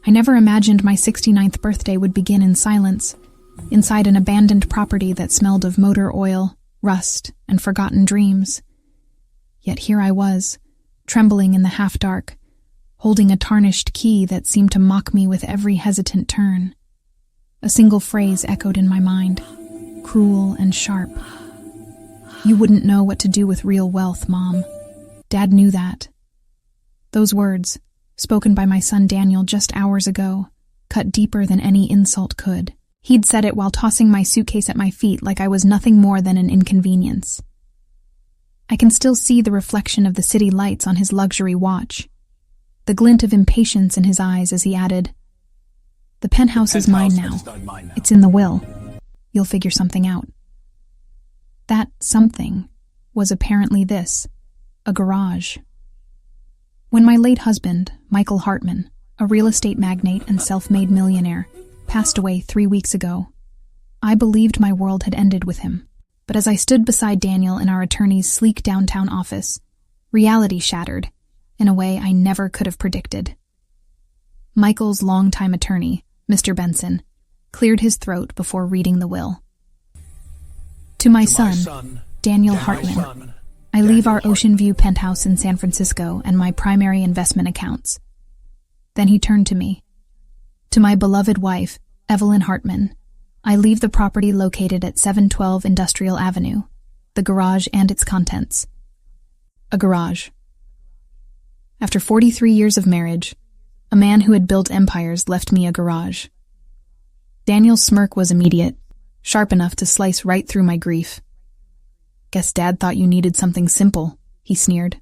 I never imagined my 69th birthday would begin in silence, inside an abandoned property that smelled of motor oil, rust, and forgotten dreams. Yet here I was, trembling in the half-dark, holding a tarnished key that seemed to mock me with every hesitant turn. A single phrase echoed in my mind, cruel and sharp. "You wouldn't know what to do with real wealth, Mom." Dad knew that. Those words, spoken by my son Daniel just hours ago, cut deeper than any insult could. He'd said it while tossing my suitcase at my feet like I was nothing more than an inconvenience. I can still see the reflection of the city lights on his luxury watch, the glint of impatience in his eyes as he added, "The penthouse is mine now. It's in the will. You'll figure something out." That something was apparently this, a garage. When my late husband, Michael Hartman, a real estate magnate and self-made millionaire, passed away 3 weeks ago, I believed my world had ended with him. But as I stood beside Daniel in our attorney's sleek downtown office, reality shattered in a way I never could have predicted. Michael's longtime attorney, Mr. Benson, cleared his throat before reading the will. To my son, Daniel Hartman, I leave our Ocean View penthouse in San Francisco and my primary investment accounts. Then he turned to me. To my beloved wife, Evelyn Hartman, I leave the property located at 712 Industrial Avenue, the garage and its contents. A garage. After 43 years of marriage, a man who had built empires left me a garage. Daniel's smirk was immediate, sharp enough to slice right through my grief. "Guess Dad thought you needed something simple," he sneered.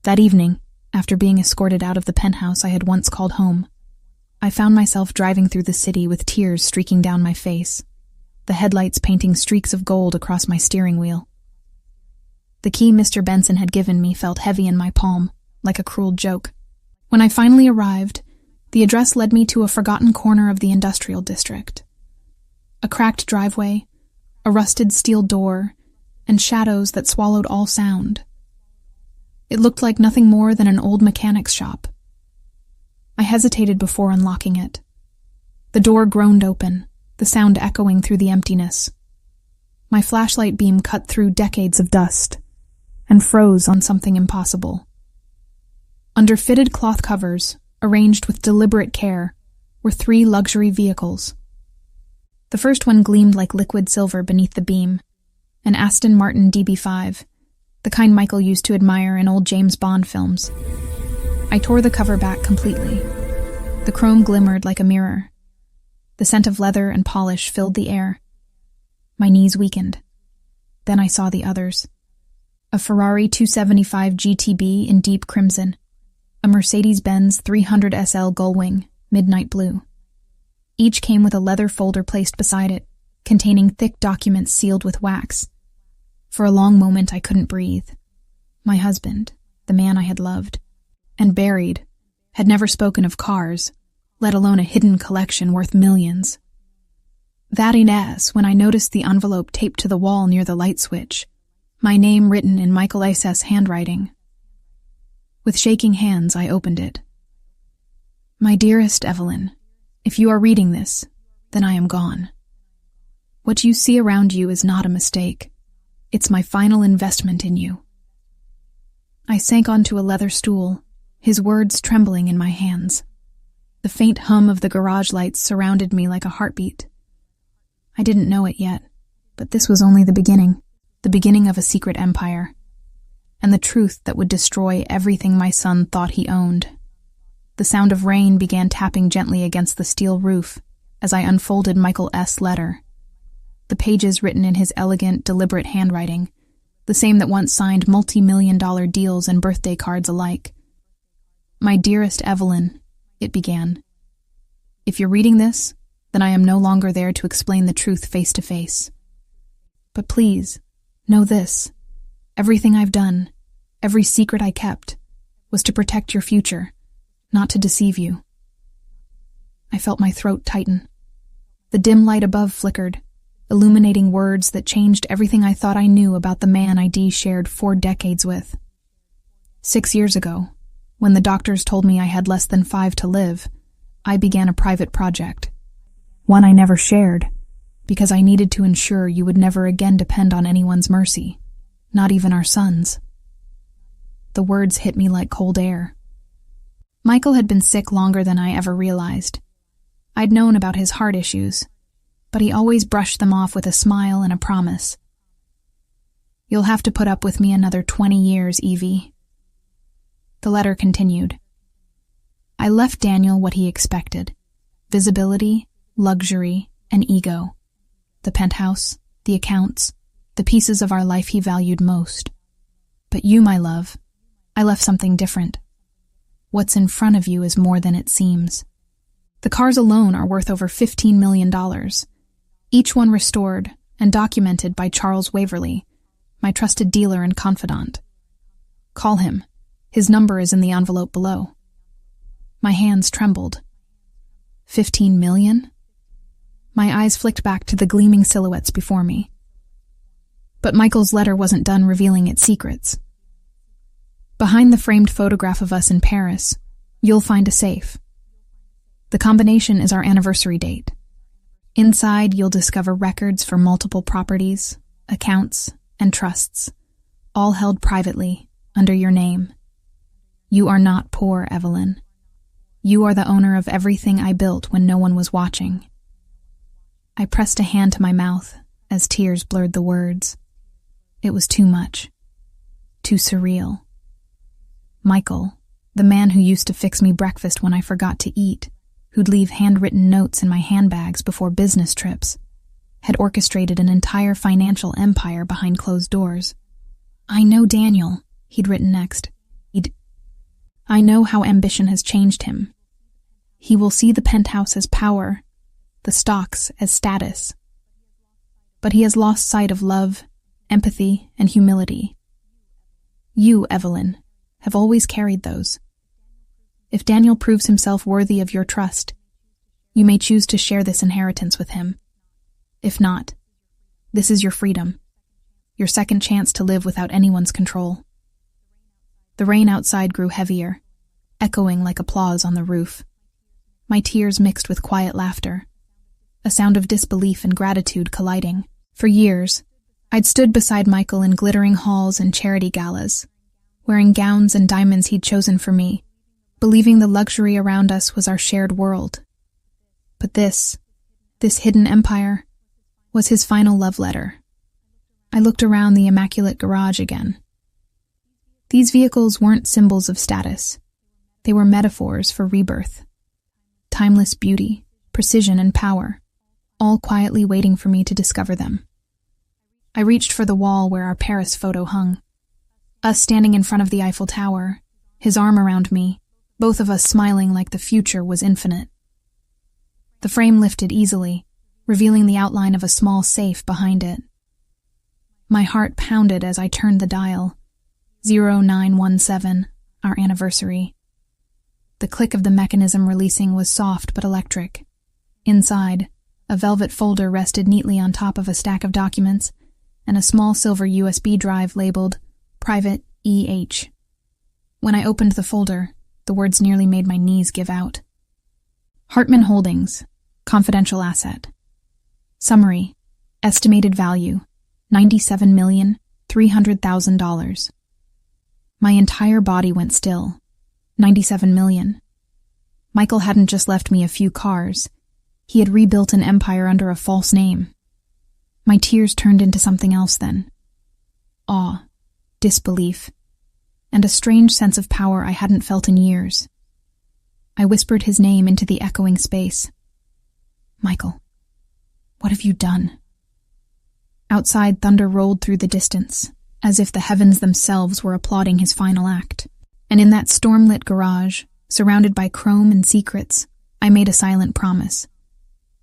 That evening, after being escorted out of the penthouse I had once called home, I found myself driving through the city with tears streaking down my face, the headlights painting streaks of gold across my steering wheel. The key Mr. Benson had given me felt heavy in my palm, like a cruel joke. When I finally arrived, the address led me to a forgotten corner of the industrial district. A cracked driveway, a rusted steel door, and shadows that swallowed all sound. It looked like nothing more than an old mechanic's shop. I hesitated before unlocking it. The door groaned open, the sound echoing through the emptiness. My flashlight beam cut through decades of dust and froze on something impossible. Under fitted cloth covers, arranged with deliberate care, were 3 luxury vehicles. The first one gleamed like liquid silver beneath the beam, an Aston Martin DB5, the kind Michael used to admire in old James Bond films. I tore the cover back completely. The chrome glimmered like a mirror. The scent of leather and polish filled the air. My knees weakened. Then I saw the others. A Ferrari 275 GTB in deep crimson, a Mercedes-Benz 300 SL Gullwing, midnight blue. Each came with a leather folder placed beside it, containing thick documents sealed with wax. For a long moment I couldn't breathe. My husband, the man I had loved and buried, had never spoken of cars, let alone a hidden collection worth millions. That Inez, when I noticed the envelope taped to the wall near the light switch, my name written in Michael A.'s handwriting. With shaking hands, I opened it. "My dearest Evelyn, if you are reading this, then I am gone. What you see around you is not a mistake. It's my final investment in you." I sank onto a leather stool, his words trembling in my hands. The faint hum of the garage lights surrounded me like a heartbeat. I didn't know it yet, but this was only the beginning of a secret empire, and the truth that would destroy everything my son thought he owned. The sound of rain began tapping gently against the steel roof as I unfolded Michael S.'s letter. The pages written in his elegant, deliberate handwriting, the same that once signed multi-million-dollar deals and birthday cards alike. "My dearest Evelyn," it began. "If you're reading this, then I am no longer there to explain the truth face to face. But please, know this. Everything I've done, every secret I kept, was to protect your future, not to deceive you." I felt my throat tighten. The dim light above flickered, illuminating words that changed everything I thought I knew about the man I shared 4 decades with. 6 years ago, When the doctors told me I had less than 5 to live, I began a private project. One I never shared, because I needed to ensure you would never again depend on anyone's mercy, not even our sons. The words hit me like cold air. Michael had been sick longer than I ever realized. I'd known about his heart issues, but he always brushed them off with a smile and a promise. You'll have to put up with me another 20 years, Evie. The letter continued. I left Daniel what he expected: visibility, luxury, and ego. The penthouse, the accounts, the pieces of our life he valued most. But you, my love, I left something different. What's in front of you is more than it seems. The cars alone are worth over $15 million, each one restored and documented by Charles Waverly, my trusted dealer and confidant. Call him. His number is in the envelope below. My hands trembled. 15 million? My eyes flicked back to the gleaming silhouettes before me. But Michael's letter wasn't done revealing its secrets. Behind the framed photograph of us in Paris, you'll find a safe. The combination is our anniversary date. Inside, you'll discover records for multiple properties, accounts, and trusts, all held privately, under your name. You are not poor, Evelyn. You are the owner of everything I built when no one was watching. I pressed a hand to my mouth as tears blurred the words. It was too much. Too surreal. Michael, the man who used to fix me breakfast when I forgot to eat, who'd leave handwritten notes in my handbags before business trips, had orchestrated an entire financial empire behind closed doors. I know Daniel, he'd written next. I know how ambition has changed him. He will see the penthouse as power, the stocks as status. But he has lost sight of love, empathy, and humility. You, Evelyn, have always carried those. If Daniel proves himself worthy of your trust, you may choose to share this inheritance with him. If not, this is your freedom, your second chance to live without anyone's control. The rain outside grew heavier, echoing like applause on the roof. My tears mixed with quiet laughter, a sound of disbelief and gratitude colliding. For years, I'd stood beside Michael in glittering halls and charity galas, wearing gowns and diamonds he'd chosen for me, believing the luxury around us was our shared world. But this hidden empire, was his final love letter. I looked around the immaculate garage again. These vehicles weren't symbols of status. They were metaphors for rebirth. Timeless beauty, precision, and power, all quietly waiting for me to discover them. I reached for the wall where our Paris photo hung. Us standing in front of the Eiffel Tower, his arm around me, both of us smiling like the future was infinite. The frame lifted easily, revealing the outline of a small safe behind it. My heart pounded as I turned the dial. 0917, our anniversary. The click of the mechanism releasing was soft but electric. Inside, a velvet folder rested neatly on top of a stack of documents, and a small silver USB drive labeled Private EH. When I opened the folder, the words nearly made my knees give out. Hartman Holdings, confidential asset. Summary, estimated value, $97,300,000. My entire body went still. 97 million. Michael hadn't just left me a few cars. He had rebuilt an empire under a false name. My tears turned into something else then. Awe, disbelief, and a strange sense of power I hadn't felt in years. I whispered his name into the echoing space. Michael, what have you done? Outside, thunder rolled through the distance, as if the heavens themselves were applauding his final act. And in that stormlit garage, surrounded by chrome and secrets, I made a silent promise.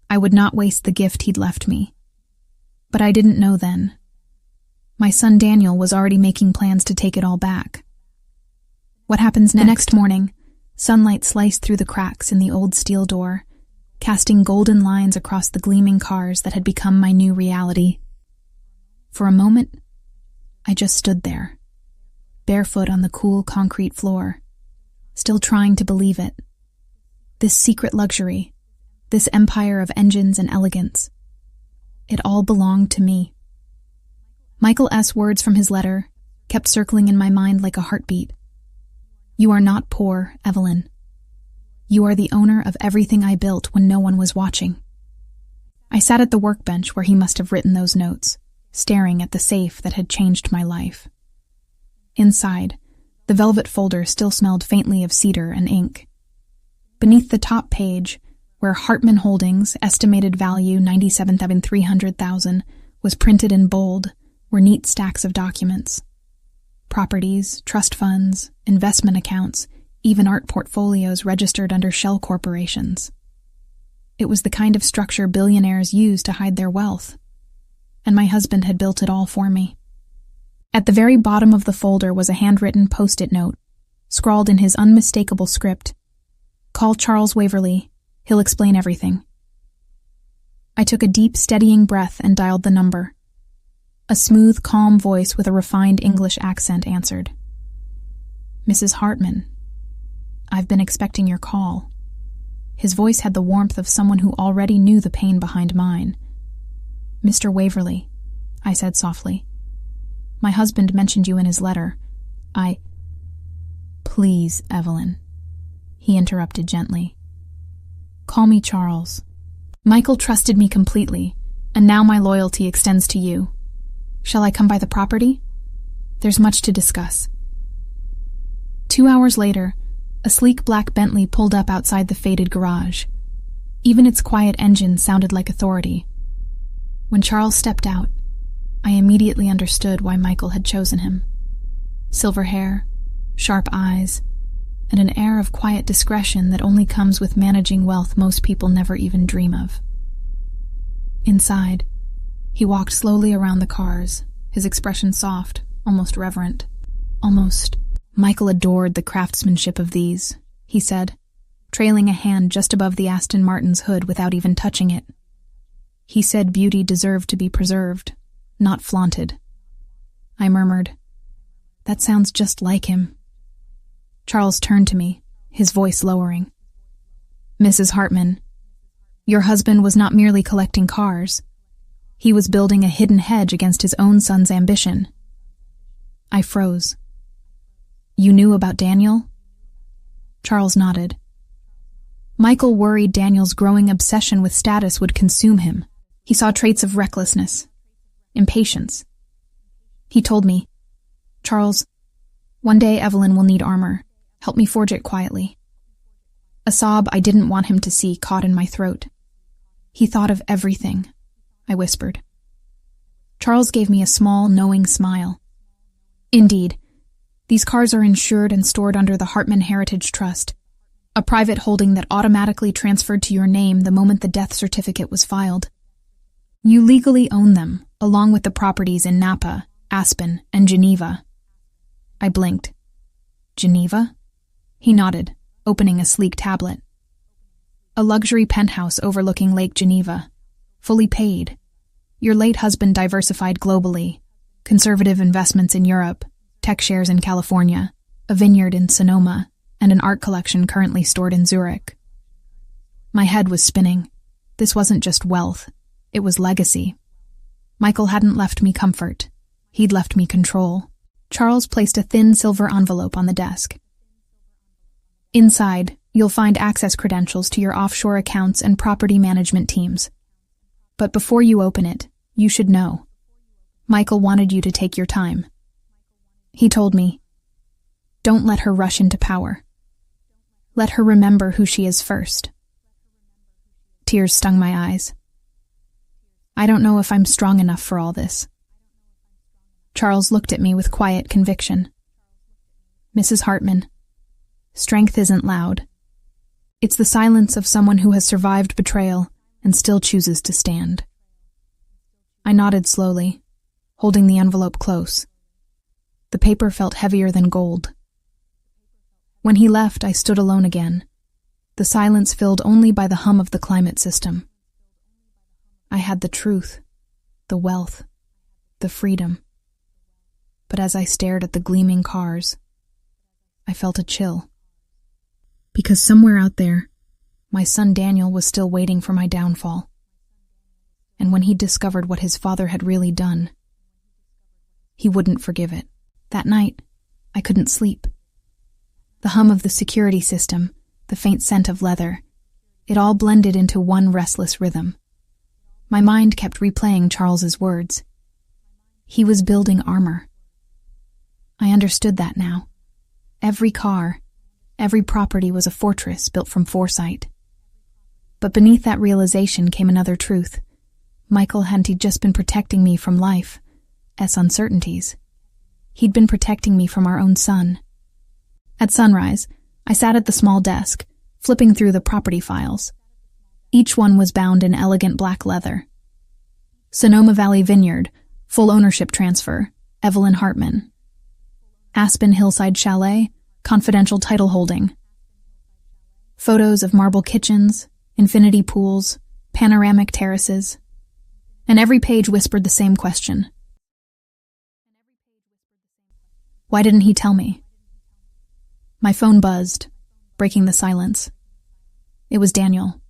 I would not waste the gift he'd left me. But I didn't know then. My son Daniel was already making plans to take it all back. What happens next? The next morning, sunlight sliced through the cracks in the old steel door, casting golden lines across the gleaming cars that had become my new reality. For a moment, I just stood there, barefoot on the cool concrete floor, still trying to believe it. This secret luxury, this empire of engines and elegance, it all belonged to me. Michael S. words from his letter kept circling in my mind like a heartbeat. You are not poor, Evelyn. You are the owner of everything I built when no one was watching. I sat at the workbench where he must have written those notes, staring at the safe that had changed my life. Inside, the velvet folder still smelled faintly of cedar and ink. Beneath the top page, where Hartman Holdings' estimated value $97,300,000 was printed in bold, were neat stacks of documents. Properties, trust funds, investment accounts, even art portfolios registered under shell corporations. It was the kind of structure billionaires use to hide their wealth, and my husband had built it all for me. At the very bottom of the folder was a handwritten post-it note, scrawled in his unmistakable script. Call Charles Waverly. He'll explain everything. I took a deep, steadying breath and dialed the number. A smooth, calm voice with a refined English accent answered. Mrs. Hartman, I've been expecting your call. His voice had the warmth of someone who already knew the pain behind mine. Mr. Waverly, I said softly. My husband mentioned you in his letter. Please, Evelyn, he interrupted gently. Call me Charles. Michael trusted me completely, and now my loyalty extends to you. Shall I come by the property? There's much to discuss. 2 hours later, a sleek black Bentley pulled up outside the faded garage. Even its quiet engine sounded like authority. When Charles stepped out, I immediately understood why Michael had chosen him. Silver hair, sharp eyes, and an air of quiet discretion that only comes with managing wealth most people never even dream of. Inside, he walked slowly around the cars, his expression soft, almost reverent. Michael adored the craftsmanship of these, he said, trailing a hand just above the Aston Martin's hood without even touching it. He said beauty deserved to be preserved, not flaunted. I murmured, That sounds just like him. Charles turned to me, his voice lowering. Mrs. Hartman, your husband was not merely collecting cars. He was building a hidden hedge against his own son's ambition. I froze. You knew about Daniel? Charles nodded. Michael worried Daniel's growing obsession with status would consume him. He saw traits of recklessness, impatience. He told me, Charles, one day Evelyn will need armor. Help me forge it quietly. A sob I didn't want him to see caught in my throat. He thought of everything, I whispered. Charles gave me a small, knowing smile. Indeed, these cars are insured and stored under the Hartman Heritage Trust, a private holding that automatically transferred to your name the moment the death certificate was filed. You legally own them, along with the properties in Napa, Aspen, and Geneva. I blinked. Geneva? He nodded, opening a sleek tablet. A luxury penthouse overlooking Lake Geneva, fully paid. Your late husband diversified globally, conservative investments in Europe, tech shares in California, a vineyard in Sonoma, and an art collection currently stored in Zurich. My head was spinning. This wasn't just wealth, it was legacy. Michael hadn't left me comfort. He'd left me control. Charles placed a thin silver envelope on the desk. Inside, you'll find access credentials to your offshore accounts and property management teams. But before you open it, you should know. Michael wanted you to take your time. He told me, don't let her rush into power. Let her remember who she is first. Tears stung my eyes. I don't know if I'm strong enough for all this. Charles looked at me with quiet conviction. Mrs. Hartman, strength isn't loud. It's the silence of someone who has survived betrayal and still chooses to stand. I nodded slowly, holding the envelope close. The paper felt heavier than gold. When he left, I stood alone again, the silence filled only by the hum of the climate system. I had the truth, the wealth, the freedom. But as I stared at the gleaming cars, I felt a chill. Because somewhere out there, my son Daniel was still waiting for my downfall. And when he discovered what his father had really done, he wouldn't forgive it. That night, I couldn't sleep. The hum of the security system, the faint scent of leather, it all blended into one restless rhythm. My mind kept replaying Charles's words. He was building armor. I understood that now. Every car, every property was a fortress built from foresight. But beneath that realization came another truth. Michael hadn't just been protecting me from life's uncertainties. He'd been protecting me from our own son. At sunrise, I sat at the small desk, flipping through the property files. Each one was bound in elegant black leather. Sonoma Valley Vineyard, full ownership transfer, Evelyn Hartman. Aspen Hillside Chalet, confidential title holding. Photos of marble kitchens, infinity pools, panoramic terraces. And every page whispered the same question. Why didn't he tell me? My phone buzzed, breaking the silence. It was Daniel.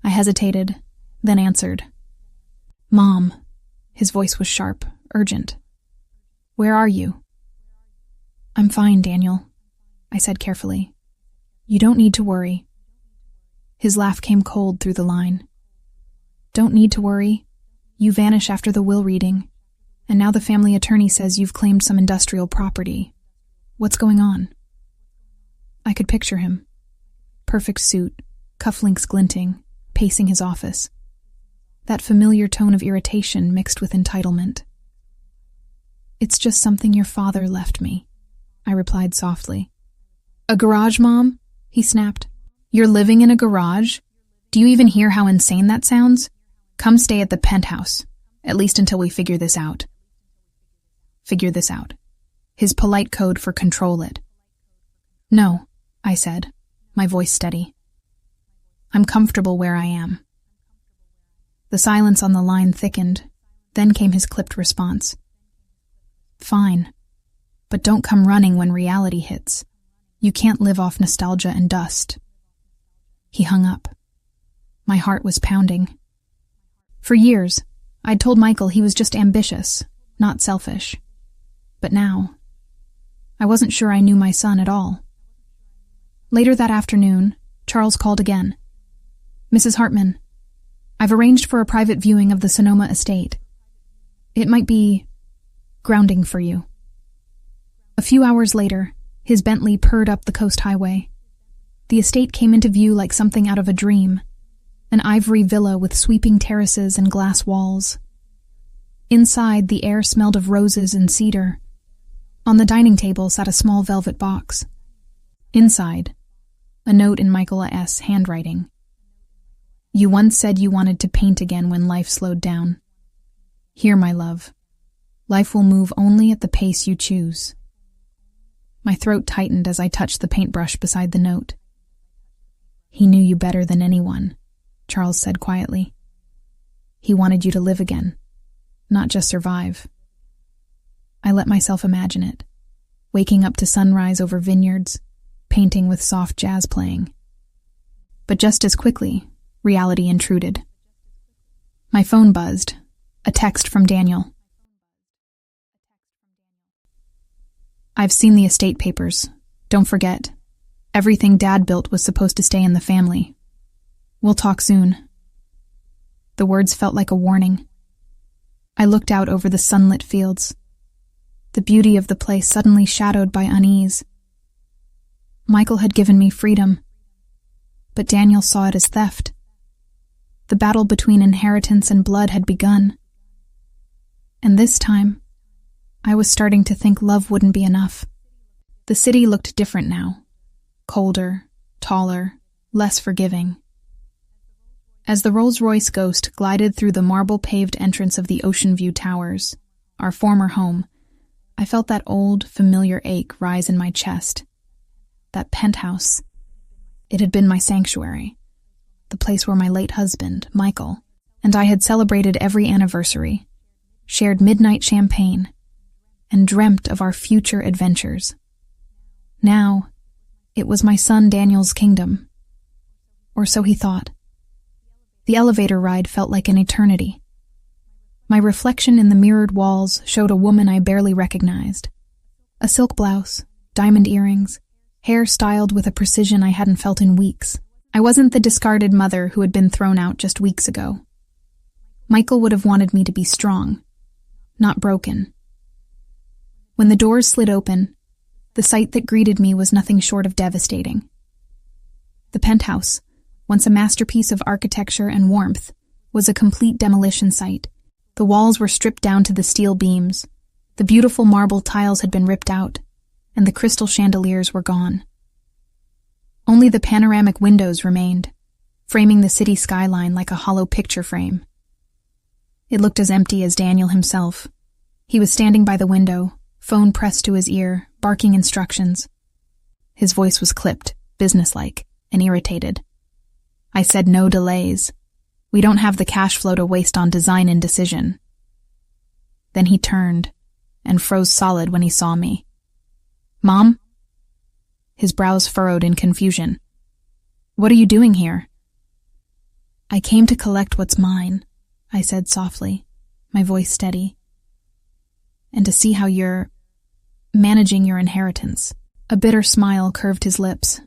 I hesitated, then answered. Mom. His voice was sharp, urgent. Where are you? I'm fine, Daniel, I said carefully. You don't need to worry. His laugh came cold through the line. Don't need to worry. You vanish after the will reading, and now the family attorney says you've claimed some industrial property. What's going on? I could picture him. Perfect suit, cufflinks glinting, pacing his office. That familiar tone of irritation mixed with entitlement. It's just something your father left me, I replied softly. A garage, Mom? He snapped. You're living in a garage? Do you even hear how insane that sounds? Come stay at the penthouse, at least until we figure this out. Figure this out. His polite code for control it. No, I said, my voice steady. I'm comfortable where I am. The silence on the line thickened, then came his clipped response. Fine, but don't come running when reality hits. You can't live off nostalgia and dust. He hung up. My heart was pounding. For years, I'd told Michael he was just ambitious, not selfish. But now, I wasn't sure I knew my son at all. Later that afternoon, Charles called again. Mrs. Hartman, I've arranged for a private viewing of the Sonoma estate. It might be grounding for you. A few hours later, his Bentley purred up the coast highway. The estate came into view like something out of a dream, an ivory villa with sweeping terraces and glass walls. Inside, the air smelled of roses and cedar. On the dining table sat a small velvet box. Inside, a note in Michael S. handwriting. You once said you wanted to paint again when life slowed down. Here, my love. Life will move only at the pace you choose. My throat tightened as I touched the paintbrush beside the note. He knew you better than anyone, Charles said quietly. He wanted you to live again, not just survive. I let myself imagine it, waking up to sunrise over vineyards, painting with soft jazz playing. But just as quickly, reality intruded. My phone buzzed, a text from Daniel. I've seen the estate papers. Don't forget. Everything Dad built was supposed to stay in the family. We'll talk soon. The words felt like a warning. I looked out over the sunlit fields. The beauty of the place suddenly shadowed by unease. Michael had given me freedom, but Daniel saw it as theft. The battle between inheritance and blood had begun. And this time, I was starting to think love wouldn't be enough. The city looked different now. Colder, taller, less forgiving. As the Rolls-Royce Ghost glided through the marble-paved entrance of the Ocean View Towers, our former home, I felt that old, familiar ache rise in my chest. That penthouse. It had been my sanctuary, the place where my late husband, Michael, and I had celebrated every anniversary, shared midnight champagne, and dreamt of our future adventures. Now, It was my son Daniel's kingdom. Or so he thought. The elevator ride felt like an eternity. My reflection in the mirrored walls showed a woman I barely recognized. A silk blouse, diamond earrings, hair styled with a precision I hadn't felt in weeks. I wasn't the discarded mother who had been thrown out just weeks ago. Michael would have wanted me to be strong, not broken. When the doors slid open, the sight that greeted me was nothing short of devastating. The penthouse, once a masterpiece of architecture and warmth, was a complete demolition site. The walls were stripped down to the steel beams, the beautiful marble tiles had been ripped out, and the crystal chandeliers were gone. Only the panoramic windows remained, framing the city skyline like a hollow picture frame. It looked as empty as Daniel himself. He was standing by the window, phone pressed to his ear, barking instructions. His voice was clipped, businesslike, and irritated. I said no delays. We don't have the cash flow to waste on design indecision. Then he turned and froze solid when he saw me. Mom? His brows furrowed in confusion. What are you doing here? I came to collect what's mine, I said softly, my voice steady. And to see how you're managing your inheritance. A bitter smile curved his lips.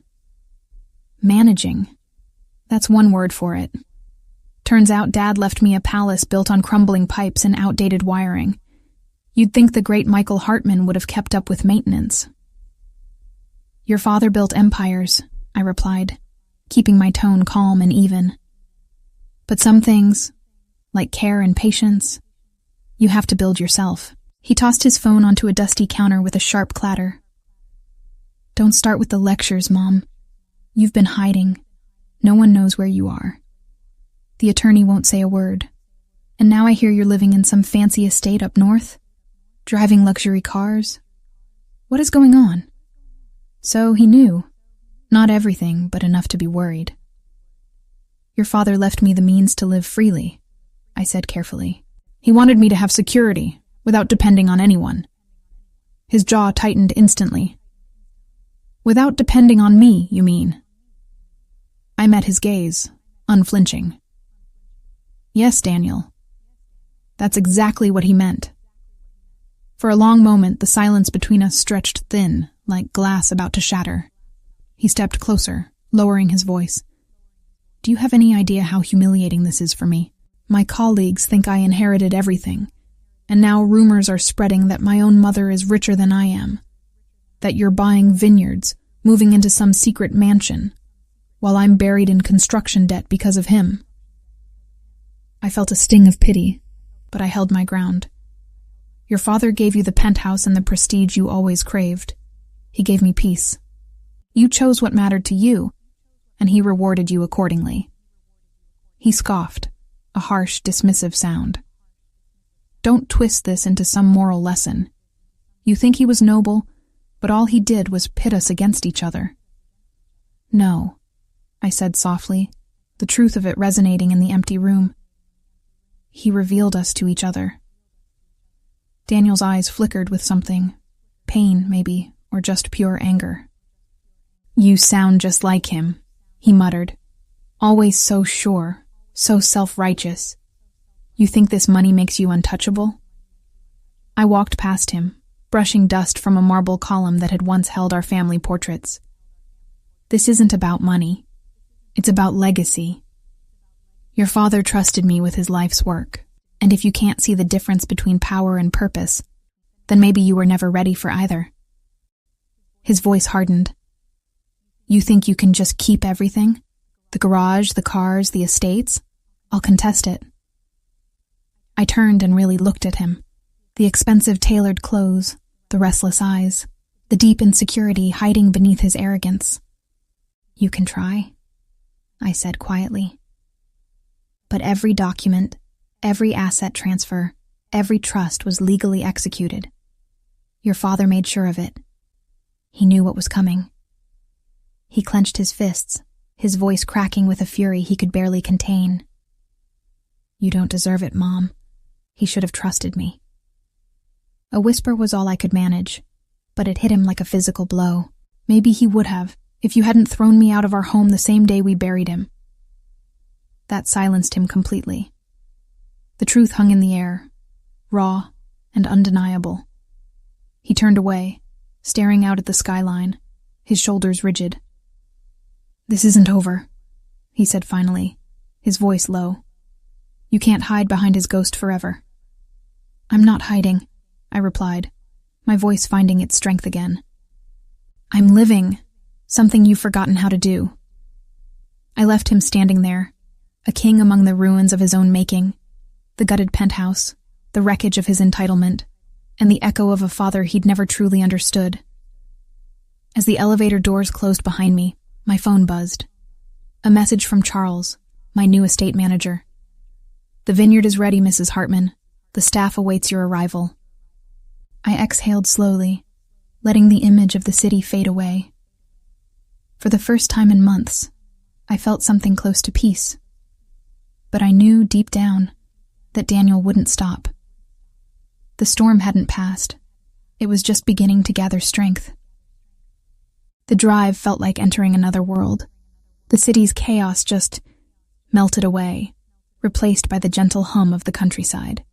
Managing. That's one word for it. Turns out Dad left me a palace built on crumbling pipes and outdated wiring. You'd think the great Michael Hartman would have kept up with maintenance. Your father built empires, I replied, keeping my tone calm and even. But some things, like care and patience, you have to build yourself. He tossed his phone onto a dusty counter with a sharp clatter. Don't start with the lectures, Mom. You've been hiding. No one knows where you are. The attorney won't say a word. And now I hear you're living in some fancy estate up north, driving luxury cars. What is going on? So he knew. Not everything, but enough to be worried. Your father left me the means to live freely, I said carefully. He wanted me to have security, without depending on anyone. His jaw tightened instantly. Without depending on me, you mean? I met his gaze, unflinching. Yes, Daniel. That's exactly what he meant. For a long moment, the silence between us stretched thin, like glass about to shatter. He stepped closer, lowering his voice. Do you have any idea how humiliating this is for me? My colleagues think I inherited everything, and now rumors are spreading that my own mother is richer than I am, that you're buying vineyards, moving into some secret mansion, while I'm buried in construction debt because of him. I felt a sting of pity, but I held my ground. Your father gave you the penthouse and the prestige you always craved. He gave me peace. You chose what mattered to you, and he rewarded you accordingly. He scoffed, a harsh, dismissive sound. Don't twist this into some moral lesson. You think he was noble, but all he did was pit us against each other. No, I said softly, the truth of it resonating in the empty room. He revealed us to each other. Daniel's eyes flickered with something, pain maybe, or just pure anger. You sound just like him, he muttered, always so sure, so self-righteous. You think this money makes you untouchable? I walked past him, brushing dust from a marble column that had once held our family portraits. This isn't about money. It's about legacy. Your father trusted me with his life's work, and if you can't see the difference between power and purpose, then maybe you were never ready for either. His voice hardened. You think you can just keep everything? The garage, the cars, the estates? I'll contest it. I turned and really looked at him. The expensive tailored clothes, the restless eyes, the deep insecurity hiding beneath his arrogance. You can try, I said quietly. But every document, every asset transfer, every trust was legally executed. Your father made sure of it. He knew what was coming. He clenched his fists, his voice cracking with a fury he could barely contain. You don't deserve it, Mom. He should have trusted me. A whisper was all I could manage, but it hit him like a physical blow. Maybe he would have, If you hadn't thrown me out of our home the same day we buried him." That silenced him completely. The truth hung in the air, raw and undeniable. He turned away, staring out at the skyline, his shoulders rigid. "This isn't over," he said finally, his voice low. "You can't hide behind his ghost forever." "I'm not hiding," I replied, my voice finding its strength again. "I'm living, something you've forgotten how to do." I left him standing there, a king among the ruins of his own making, the gutted penthouse, the wreckage of his entitlement, and the echo of a father he'd never truly understood. As the elevator doors closed behind me, my phone buzzed. A message from Charles, my new estate manager. "The vineyard is ready, Mrs. Hartman. The staff awaits your arrival." I exhaled slowly, letting the image of the city fade away. For the first time in months, I felt something close to peace. But I knew deep down that Daniel wouldn't stop. The storm hadn't passed. It was just beginning to gather strength. The drive felt like entering another world. The city's chaos just melted away, replaced by the gentle hum of the countryside.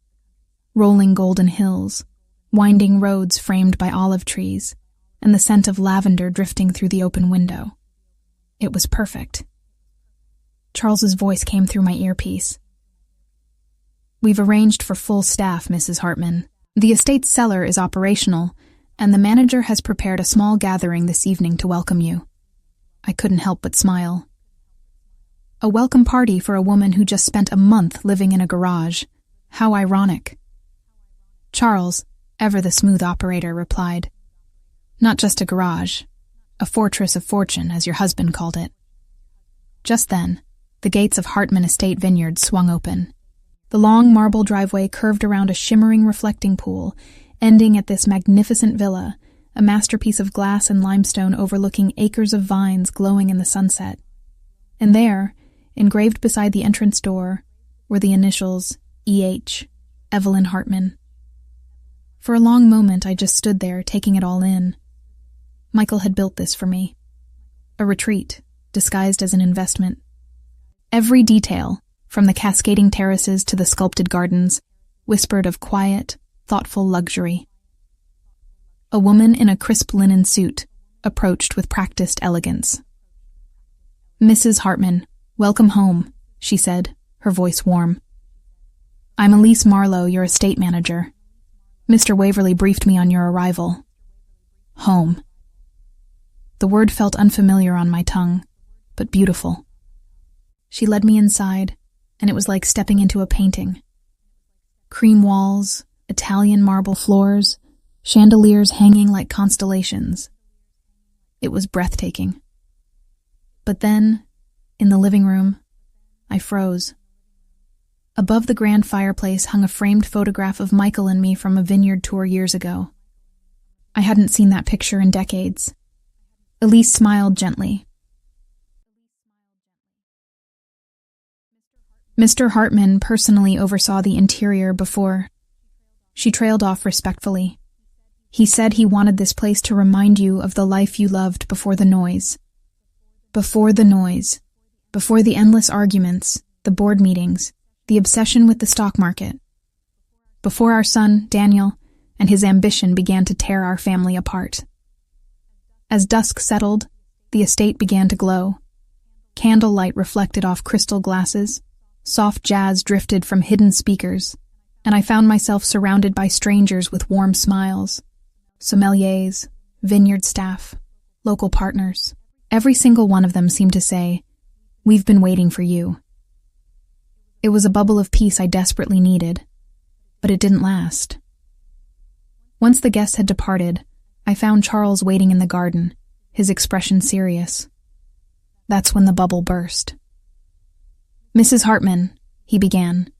Rolling golden hills, winding roads framed by olive trees, and the scent of lavender drifting through the open window. It was perfect. Charles's voice came through my earpiece. "We've arranged for full staff, Mrs. Hartman. The estate's cellar is operational, and the manager has prepared a small gathering this evening to welcome you." I couldn't help but smile. A welcome party for a woman who just spent a month living in a garage. How ironic. Charles, ever the smooth operator, replied, "Not just a garage, a fortress of fortune, as your husband called it." Just then, the gates of Hartman Estate Vineyard swung open. The long marble driveway curved around a shimmering reflecting pool, ending at this magnificent villa, a masterpiece of glass and limestone overlooking acres of vines glowing in the sunset. And there, engraved beside the entrance door, were the initials E.H., Evelyn Hartman. For a long moment I just stood there, taking it all in. Michael had built this for me. A retreat, disguised as an investment. Every detail, from the cascading terraces to the sculpted gardens, whispered of quiet, thoughtful luxury. A woman in a crisp linen suit approached with practiced elegance. "Mrs. Hartman, welcome home," she said, her voice warm. "I'm Elise Marlowe, your estate manager. Mr. Waverly briefed me on your arrival." Home. The word felt unfamiliar on my tongue, but beautiful. She led me inside, and it was like stepping into a painting. Cream walls, Italian marble floors, chandeliers hanging like constellations. It was breathtaking. But then, in the living room, I froze. Above the grand fireplace hung a framed photograph of Michael and me from a vineyard tour years ago. I hadn't seen that picture in decades. Elise smiled gently. Mr. Hartman personally oversaw the interior before. She trailed off respectfully. He said he wanted this place to remind you of the life you loved before the noise. Before the noise. Before the endless arguments, the board meetings, the obsession with the stock market. Before our son, Daniel, and his ambition began to tear our family apart. As dusk settled, the estate began to glow. Candlelight reflected off crystal glasses, soft jazz drifted from hidden speakers, and I found myself surrounded by strangers with warm smiles. Sommeliers, vineyard staff, local partners. Every single one of them seemed to say, "We've been waiting for you." It was a bubble of peace I desperately needed, but it didn't last. Once the guests had departed, I found Charles waiting in the garden, his expression serious. That's when the bubble burst. "Mrs. Hartman," he began,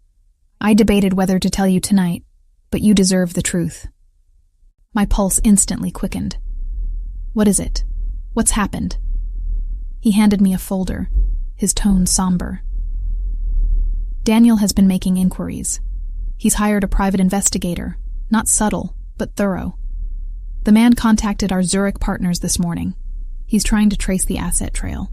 "I debated whether to tell you tonight, but you deserve the truth." My pulse instantly quickened. "What is it? What's happened?" He handed me a folder, his tone somber. "Daniel has been making inquiries. He's hired a private investigator, not subtle, but thorough. The man contacted our Zurich partners this morning. He's trying to trace the asset trail.